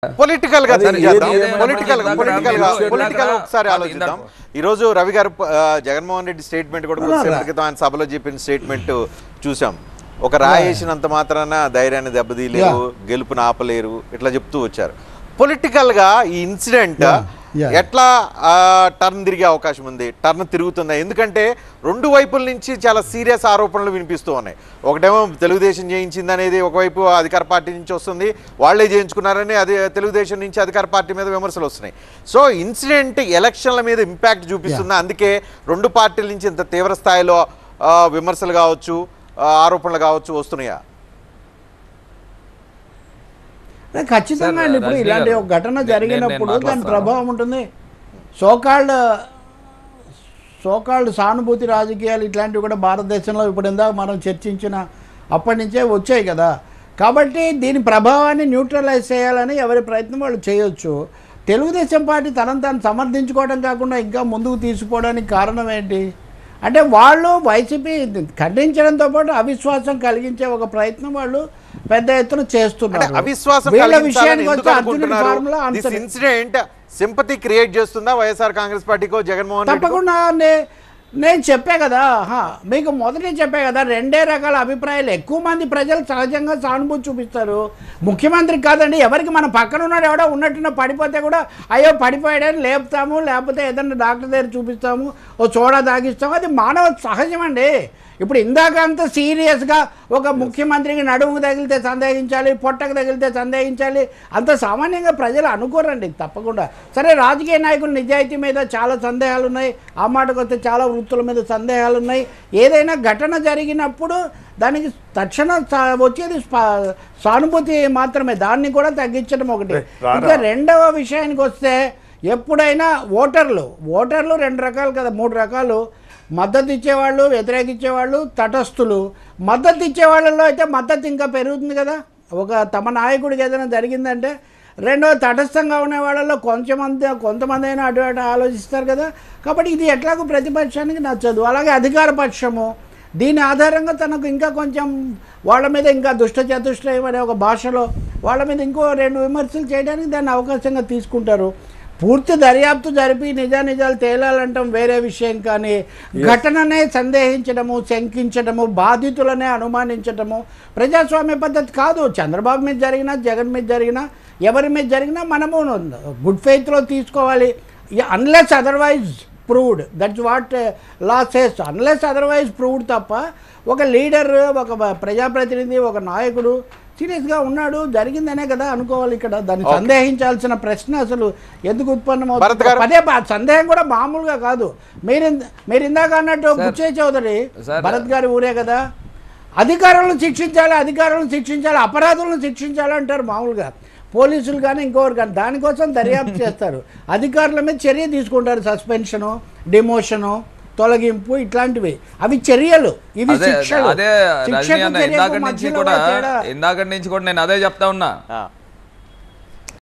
Political గా ఒకసారి ఆలోచిద్దాం. ఈ రోజు రవి గారు జగన్మోహన్ రెడ్డి స్టేట్మెంట్ కూడా కొద్దిసేపటితో ఆయన సభలో చెప్పిన స్టేట్మెంట్ చూసాం. ఒక రాయేసినంత మాత్రాన ధైర్యాన్ని దెబ్బతీయలేరు, గెలుపుని ఆపలేరు, ఇట్లా చెప్తూ వచ్చారు. పొలిటికల్ గా ఈ ఇన్సిడెంట్ ఎట్లా టర్న్ తిరిగే అవకాశం ఉంది, టర్న్ తిరుగుతుందా? ఎందుకంటే రెండు వైపుల నుంచి చాలా సీరియస్ ఆరోపణలు వినిపిస్తూ ఉన్నాయి. ఒకటేమో తెలుగుదేశం చేయించింది అనేది ఒకవైపు అధికార పార్టీ నుంచి వస్తుంది, వాళ్లే చేయించుకున్నారని అది తెలుగుదేశం నుంచి అధికార పార్టీ మీద విమర్శలు వస్తున్నాయి. సో ఇన్సిడెంట్ ఎలక్షన్ల మీద ఇంపాక్ట్ చూపిస్తుందా? అందుకే రెండు పార్టీల నుంచి ఇంత తీవ్ర స్థాయిలో విమర్శలు కావచ్చు, ఆరోపణలు కావచ్చు వస్తున్నాయా? ఖచ్చితంగా అండి. ఇప్పుడు ఇలాంటి ఒక ఘటన జరిగినప్పుడు దాని ప్రభావం ఉంటుంది. సోకాల్డ్ సానుభూతి రాజకీయాలు ఇట్లాంటివి కూడా భారతదేశంలో ఇప్పుడు ఇందాక మనం చర్చించిన అప్పటి నుంచే వచ్చాయి కదా. కాబట్టి దీని ప్రభావాన్ని న్యూట్రలైజ్ చేయాలని ఎవరి ప్రయత్నం వాళ్ళు చేయొచ్చు. తెలుగుదేశం పార్టీ తనను తాను సమర్థించుకోవడం కాకుండా ఇంకా ముందుకు తీసుకోవడానికి కారణం ఏంటి అంటే వాళ్ళు వైసీపీ ఖండించడంతో పాటు అవిశ్వాసం కలిగించే ఒక ప్రయత్నం వాళ్ళు పెద్ద ఎత్తున చేస్తున్నారు. సింపతి క్రియేట్ చేస్తుందా వైఎస్ఆర్ కాంగ్రెస్ పార్టీకో జగన్మోహన్? తప్పకుండా. నేను చెప్పే కదా, మీకు మొదటి చెప్పే కదా, రెండే రకాల అభిప్రాయాలు. ఎక్కువ మంది ప్రజలు సహజంగా సానుభూతి చూపిస్తారు. ముఖ్యమంత్రికి కాదండి, ఎవరికి మన పక్కన ఉన్నాడు ఎవడో ఉన్నట్టున్న పడిపోతే కూడా అయ్యో పడిపోయాడని లేపుతాము, లేకపోతే ఏదన్నా డాక్టర్ దగ్గర చూపిస్తాము, ఓ చోడా తాగిస్తాము. అది మానవ సహజం అండి. ఇప్పుడు ఇందాక అంత సీరియస్గా ఒక ముఖ్యమంత్రికి నడుముకు తగిలితే సందేహించాలి, పొట్టకు తగిలితే సందేహించాలి, అంత సామాన్యంగా ప్రజలు అనుకోరండి. తప్పకుండా సరే, రాజకీయ నాయకుల నిజాయితీ మీద చాలా సందేహాలు ఉన్నాయి, ఆ మాటకు వస్తే చాలా వృత్తుల మీద సందేహాలు ఉన్నాయి. ఏదైనా ఘటన జరిగినప్పుడు దానికి తక్షణ వచ్చేది సానుభూతి మాత్రమే, దాన్ని కూడా తగ్గించడం ఒకటి. ఇంకా రెండవ విషయానికి వస్తే ఎప్పుడైనా ఓటర్లు రెండు రకాలు కదా, మూడు రకాలు. మద్దతు ఇచ్చేవాళ్ళు, వ్యతిరేకించేవాళ్ళు, తటస్థులు. మద్దతు ఇచ్చేవాళ్ళలో అయితే మద్దతు ఇంకా పెరుగుతుంది కదా. ఒక తమ నాయకుడికి ఏదైనా జరిగిందంటే రెండో తటస్థంగా ఉన్న వాళ్ళలో కొంతమంది అయినా అటు ఆలోచిస్తారు కదా. కాబట్టి ఇది ఎట్లాగో ప్రతిపక్షానికి నచ్చదు. అలాగే అధికార పక్షము దీని ఆధారంగా తనకు ఇంకా కొంచెం వాళ్ళ మీద ఇంకా దుష్టచతుష్టయం అనే ఒక భాషలో వాళ్ళ మీద ఇంకో రెండు విమర్శలు చేయడానికి దాన్ని అవకాశంగా తీసుకుంటారు. పూర్తి దర్యాప్తు జరిపి నిజానిజాలు తేలాలంటాం వేరే విషయం, కానీ ఘటననే సందేహించడము, శంకించడము, బాధితులనే అనుమానించడము ప్రజాస్వామ్య పద్ధతి కాదు. చంద్రబాబు మీద జరిగినా, జగన్ మీద జరిగినా, ఎవరి మీద జరిగినా మనము గుడ్ ఫెయిత్లో తీసుకోవాలి. Unless otherwise proved, that's what law says. Unless otherwise proved తప్ప ఒక లీడర్, ఒక ప్రజాప్రతినిధి, ఒక నాయకుడు సీరియస్గా ఉన్నాడు జరిగిందనే కదా అనుకోవాలి. ఇక్కడ దాన్ని సందేహించాల్సిన ప్రశ్న అసలు ఎందుకు ఉత్పన్నమవుతుంది? పదే సందేహం కూడా మామూలుగా కాదు. మీరు ఇందాక అన్నట్టు బుచ్చయ్య చౌదరి భరత్ గారి ఊరే కదా, అధికారులను శిక్షించాలి, అపరాధులను శిక్షించాలి అంటారు మామూలుగా. పోలీసులు కానీ ఇంకొకరు కానీ దానికోసం దర్యాప్తు చేస్తారు, అధికారుల మీద చర్య తీసుకుంటారు, సస్పెన్షను, డిమోషను, తొలగింపు, ఇట్లాంటివి. అవి చర్యలు, ఇవి శిక్షలు. ఇందాక నుంచి కూడా నేను అదే చెప్తా ఉన్నా.